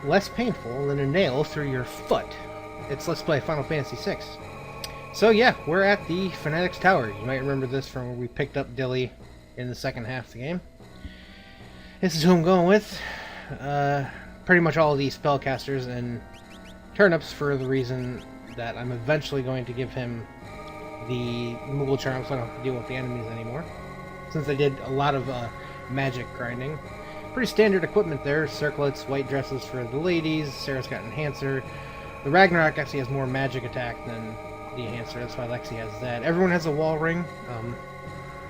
less painful than a nail through your foot. It's Let's Play Final Fantasy VI. So yeah, we're at the Fanatic's Tower. You might remember this from where we picked up Dilly in the second half of the game. This is who I'm going with. Pretty much all of these spellcasters and turnips for the reason that I'm eventually going to give him the removal charm so I don't have to deal with the enemies anymore. Since I did a lot of magic grinding. Pretty standard equipment there. Circlets, white dresses for the ladies, Sarah's got Enhancer. The Ragnarok actually has more magic attack than the Enhancer, that's why Lexi has that. Everyone has a wall ring.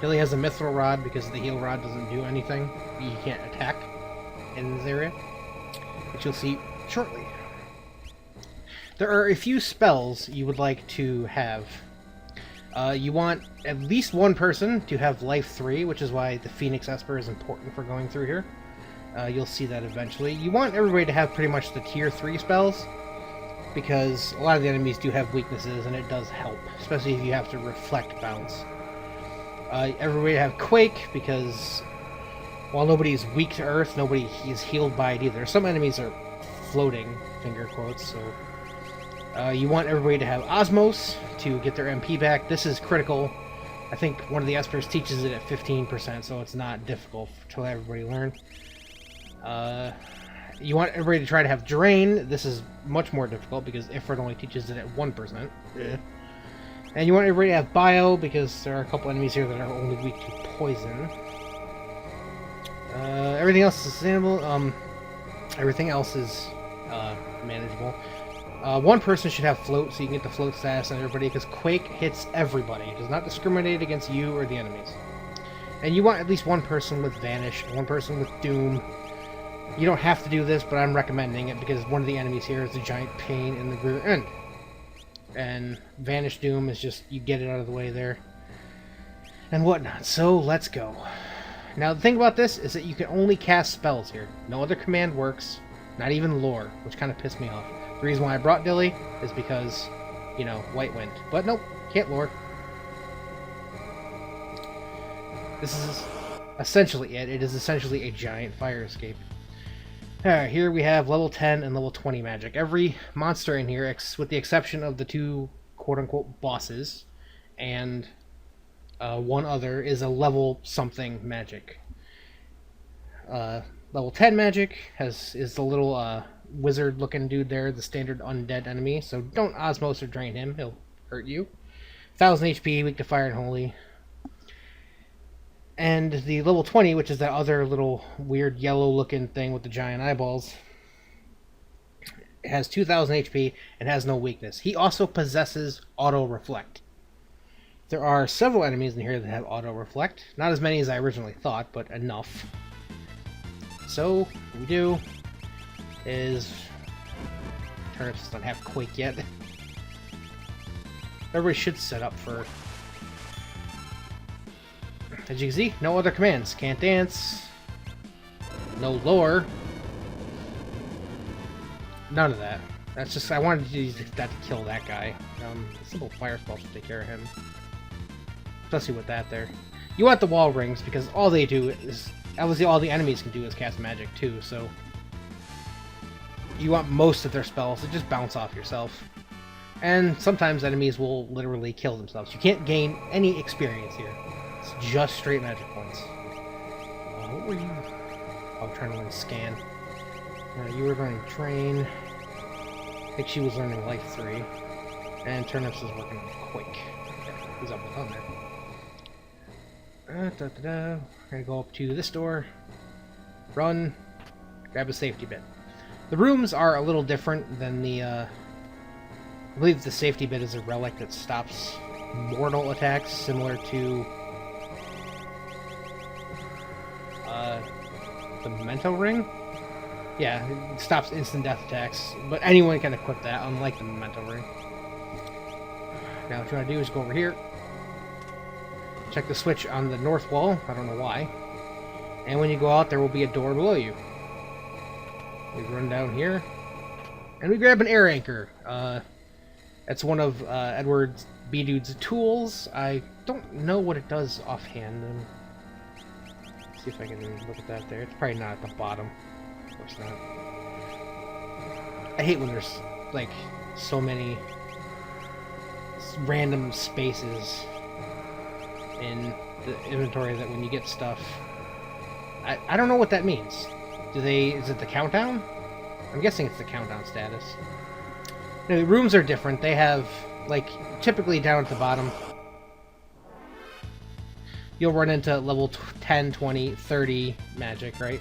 Billy has a Mithril Rod because the Heal Rod doesn't do anything. He can't attack in this area, which you'll see shortly. There are a few spells you would like to have. You want at least one person to have Life 3, which is why the Phoenix Esper is important for going through here. You'll see that eventually. You want everybody to have pretty much the Tier 3 spells, because a lot of the enemies do have weaknesses, and it does help, especially if you have to reflect bounce. Everybody to have Quake, because while nobody is weak to Earth, nobody is healed by it either. Some enemies are floating, finger quotes, so... you want everybody to have Osmos to get their MP back. This is critical. I think one of the Espers teaches it at 15%, so it's not difficult to let everybody learn. You want everybody to try to have Drain. This is much more difficult because Ifrit only teaches it at 1%. And you want everybody to have Bio because there are a couple enemies here that are only weak to poison. Everything else is sustainable. Everything else is manageable. One person should have Float, so you can get the Float status on everybody, because Quake hits everybody. It does not discriminate against you or the enemies. And you want at least one person with Vanish, one person with Doom. You don't have to do this, but I'm recommending it, because one of the enemies here is a giant pain in the rear end. And Vanish Doom is just, you get it out of the way there. And whatnot. So, let's go. Now, the thing about this is that you can only cast spells here. No other command works, not even lore, which kind of pissed me off. The reason why I brought Dilly is because, you know, White Wind. But nope, can't lore. This is essentially it. It is essentially a giant fire escape. Alright, here we have level 10 and level 20 magic. Every monster in here, with the exception of the two quote-unquote bosses, and one other, is a level something magic. Level 10 magic is the little wizard-looking dude there, the standard undead enemy, so don't Osmos or Drain him, he'll hurt you. 1000 HP, weak to fire and holy. And the level 20, which is that other little weird yellow-looking thing with the giant eyeballs, has 2000 HP and has no weakness. He also possesses auto-reflect. There are several enemies in here that have auto-reflect. Not as many as I originally thought, but enough. So, what we do is... Turnips don't have Quake yet. Everybody should set up for... As you can see, no other commands. Can't dance. No lore. None of that. That's just... I wanted to use that to kill that guy. A simple fire spell should take care of him. Especially with that there. You want the wall rings, because all they do is... Obviously, all the enemies can do is cast magic, too, so... You want most of their spells to just bounce off yourself. And sometimes enemies will literally kill themselves. You can't gain any experience here. It's just straight magic points. What were you... Oh, I'm trying to learn Scan. You were learning Train. I think she was learning Life 3. And Turnips is working on Quake. Yeah, he's up on there. We're gonna go up to this door. Run. Grab a safety bit. The rooms are a little different than the, I believe the safety bit is a relic that stops mortal attacks, similar to, the Memento Ring? Yeah, it stops instant death attacks, but anyone can equip that, unlike the Memento Ring. Now what you want to do is go over here. Check the switch on the north wall, I don't know why. And when you go out, there will be a door below you. We run down here, and we grab an air anchor. That's one of Edward B. Dude's tools. I don't know what it does offhand. See if I can look at that there. It's probably not at the bottom. Of course not. I hate when there's, like, so many random spaces in the inventory that when you get stuff... I don't know what that means. Is it the countdown? I'm guessing it's the countdown status. You know, the rooms are different. They have, like, typically down at the bottom, you'll run into level 10, 20, 30 magic, right?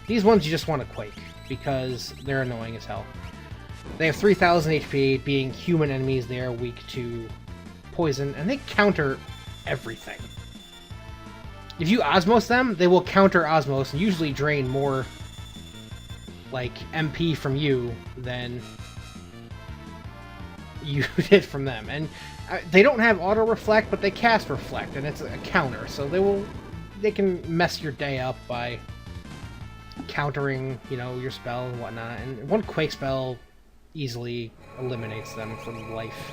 These ones you just want to quake, because they're annoying as hell. They have 3,000 HP, being human enemies, they are weak to poison, and they counter everything. If you Osmos them, they will counter Osmos and usually drain more, like, MP from you than you did from them. And they don't have auto reflect, but they cast reflect, and it's a counter, so they can mess your day up by countering, you know, your spell and whatnot. And one quake spell easily eliminates them from life.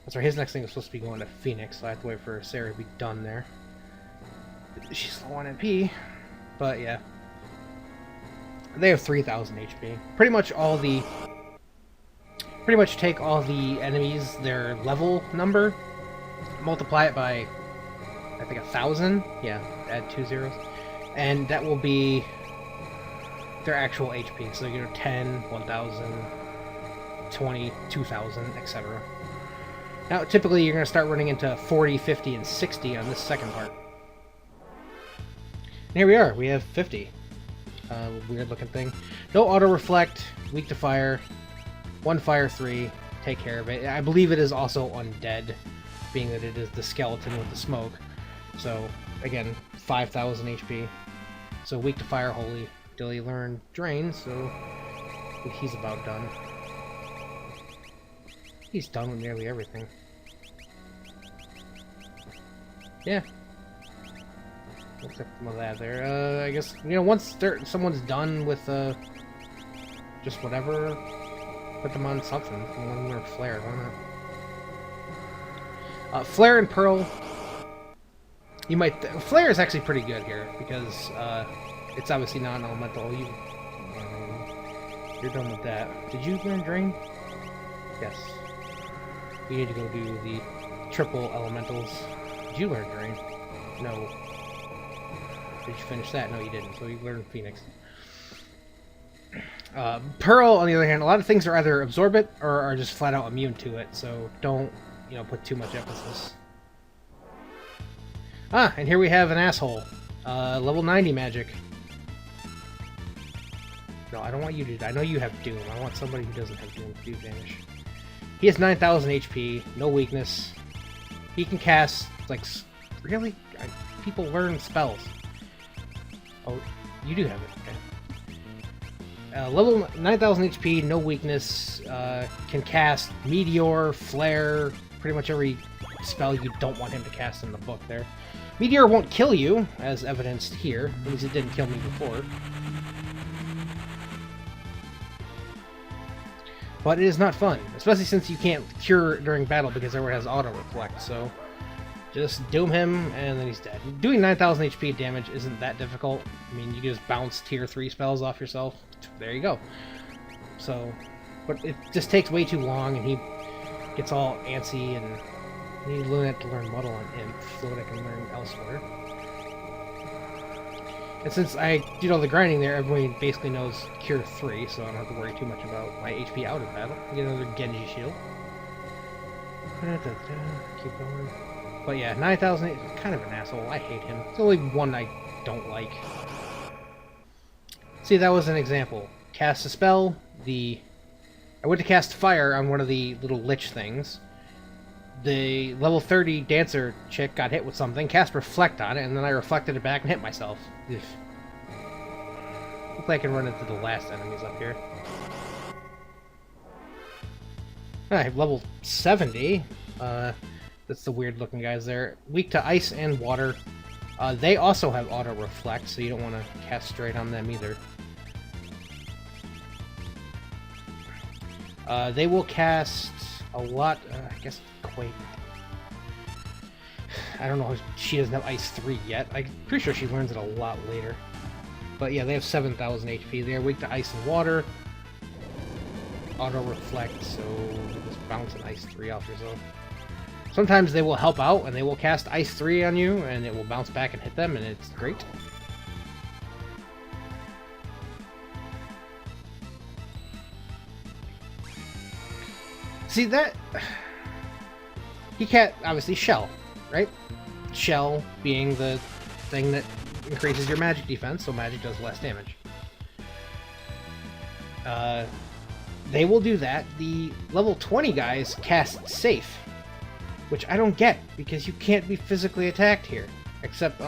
That's right, his next thing is supposed to be going to Phoenix, so I have to wait for Sarah to be done there. She's low on MP, but yeah. They have 3,000 HP. Pretty much take all the enemies, their level number, multiply it by, I think, 1,000. Yeah, add 2 zeros. And that will be their actual HP. So you know, 10, 1,000, 20, 2,000, etc. Now, typically, you're going to start running into 40, 50, and 60 on this second part. And here we are. We have 50. Weird-looking thing. No auto-reflect, weak to fire, 1 fire 3, take care of it. I believe it is also undead, being that it is the skeleton with the smoke. So, again, 5,000 HP. So, weak to fire, holy. Dilly learned drain, so he's about done. He's done with nearly everything. Yeah. Looks like some of that there. I guess, you know, once someone's done with, just whatever, put them on something. Let them learn Flare, why not? Flare and Pearl. You might... Flare is actually pretty good here, because, it's obviously non-elemental. You're done with that. Did you learn Drain? Yes. You need to go do the triple elementals. Did you learn Drain? No. Did you finish that? No, you didn't. So you learned Phoenix. Pearl, on the other hand, a lot of things are either absorb it or are just flat out immune to it. So don't, you know, put too much emphasis. Ah, and here we have an asshole. Level 90 magic. No, I don't want you to... I know you have Doom. I want somebody who doesn't have Doom to vanish. He has 9,000 HP, no weakness. He can cast, like... Really? People learn spells. Oh, you do have it. Okay. Level 9,000 HP, no weakness. Can cast Meteor, Flare, pretty much every spell you don't want him to cast in the book there. Meteor won't kill you, as evidenced here. At least it didn't kill me before. But it is not fun, especially since you can't cure during battle because everyone has auto-reflect, so just doom him and then he's dead. Doing 9,000 HP damage isn't that difficult. I mean, you can just bounce tier 3 spells off yourself. There you go. So, but it just takes way too long and he gets all antsy and you need to learn Muddle and Imp so that I can learn elsewhere. And since I did all the grinding there, everybody basically knows Cure 3, so I don't have to worry too much about my HP out of battle. Get another Genji shield. Keep going. But yeah, 9,000, kind of an asshole. I hate him. It's only one I don't like. See, that was an example. Cast a spell, I went to cast fire on one of the little lich things. The level 30 dancer chick got hit with something, cast reflect on it, and then I reflected it back and hit myself. Ugh. Hopefully I can run into the last enemies up here. I have level 70. That's the weird looking guys there. Weak to ice and water. They also have auto reflect, so you don't want to cast straight on them either. They will cast a lot, I guess, Quake. I don't know, she doesn't have Ice 3 yet. I'm pretty sure she learns it a lot later. But yeah, they have 7,000 HP. They are weak to ice and water. Auto reflect, so just bounce an ice 3 off yourself. Sometimes they will help out and they will cast ice 3 on you and it will bounce back and hit them, and it's great. See that? He can't, obviously, Shell, right? Shell being the thing that increases your magic defense, so magic does less damage. They will do that. The level 20 guys cast Safe, which I don't get, because you can't be physically attacked here. Except,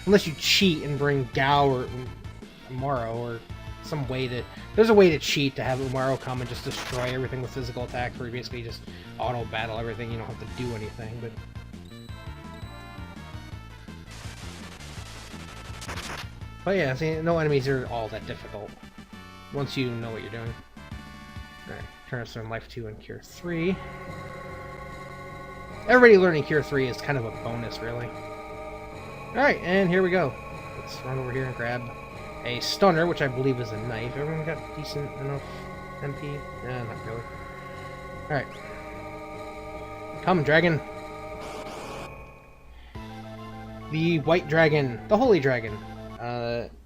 unless you cheat and bring Gao or Umaro, or some way to... There's a way to cheat to have Umaro come and just destroy everything with physical attacks, where you basically just auto-battle everything, you don't have to do anything, but... But yeah, see, no enemies are all that difficult, once you know what you're doing. Alright, turn us on Life 2 and Cure 3. Everybody learning Cure 3 is kind of a bonus, really. Alright, and here we go. Let's run over here and grab a stunner, which I believe is a knife. Everyone got decent enough MP? Nah, not really. Alright. Come, dragon. The white dragon. The holy dragon.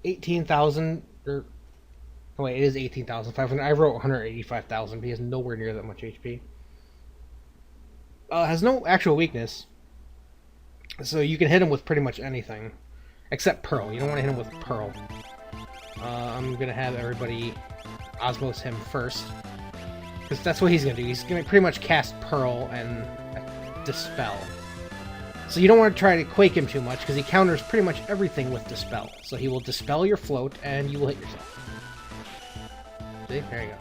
18,000... Oh wait, it is 18,500. I wrote 185,000, but he has nowhere near that much HP. Has no actual weakness. So you can hit him with pretty much anything. Except Pearl. You don't want to hit him with Pearl. I'm going to have everybody Osmos him first. Because that's what he's going to do. He's going to pretty much cast Pearl and Dispel. So you don't want to try to Quake him too much, because he counters pretty much everything with Dispel. So he will Dispel your float, and you will hit yourself. See? There you go.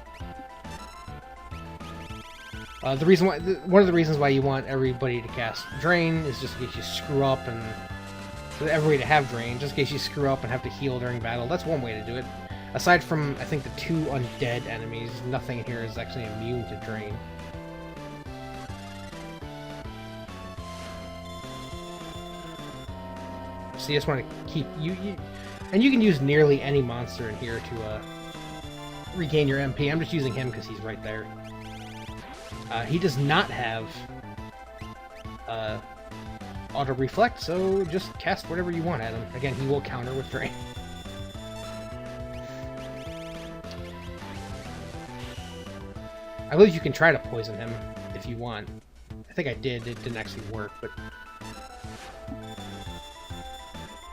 One of the reasons why you want everybody to cast Drain is just in case you screw up, and for everybody to have Drain, just in case you screw up and have to heal during battle. That's one way to do it. Aside from, I think, the 2 undead enemies, nothing here is actually immune to Drain. So you just want to keep and you can use nearly any monster in here to regain your MP. I'm just using him because he's right there. He does not have auto reflect, so just cast whatever you want at him. Again, he will counter with Drain. I believe you can try to poison him if you want. I think I did. It didn't actually work, but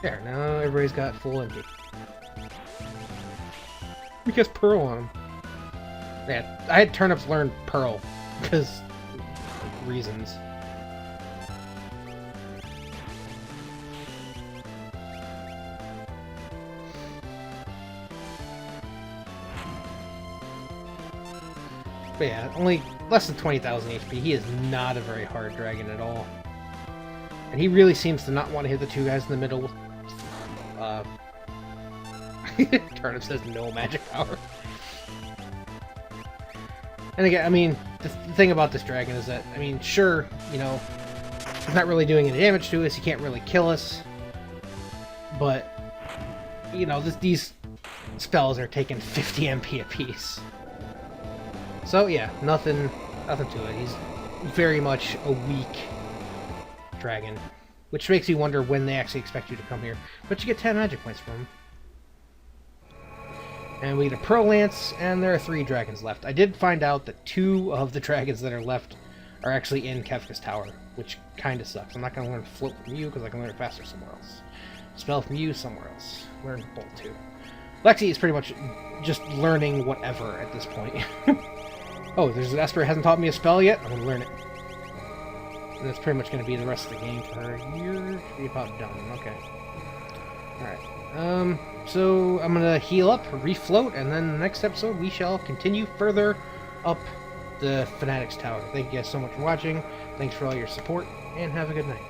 there. Now everybody's got full MP. Because Pearl on him. Yeah, I had Turnips learn Pearl because reasons. But yeah, only less than 20,000 HP. He is not a very hard dragon at all. And he really seems to not want to hit the 2 guys in the middle. Turnip says no magic power. And again, I mean, the thing about this dragon is that, I mean, sure, you know, he's not really doing any damage to us, he can't really kill us, but, you know, these spells are taking 50 MP apiece. So, yeah, nothing to it. He's very much a weak dragon, which makes me wonder when they actually expect you to come here. But you get 10 magic points from him. And we get a Pearl Lance, and there are 3 dragons left. I did find out that 2 of the dragons that are left are actually in Kefka's Tower, which kind of sucks. I'm not going to learn Float from you, because I can learn it faster somewhere else. Spell from you, somewhere else. Learn Bolt too. Lexi is pretty much just learning whatever at this point. Oh, there's an Esper hasn't taught me a spell yet? I'm going to learn it. And that's pretty much going to be the rest of the game for her. You're about done. Okay. Alright. So I'm going to heal up, refloat, and then the next episode we shall continue further up the Fanatic's Tower. Thank you guys so much for watching. Thanks for all your support, and have a good night.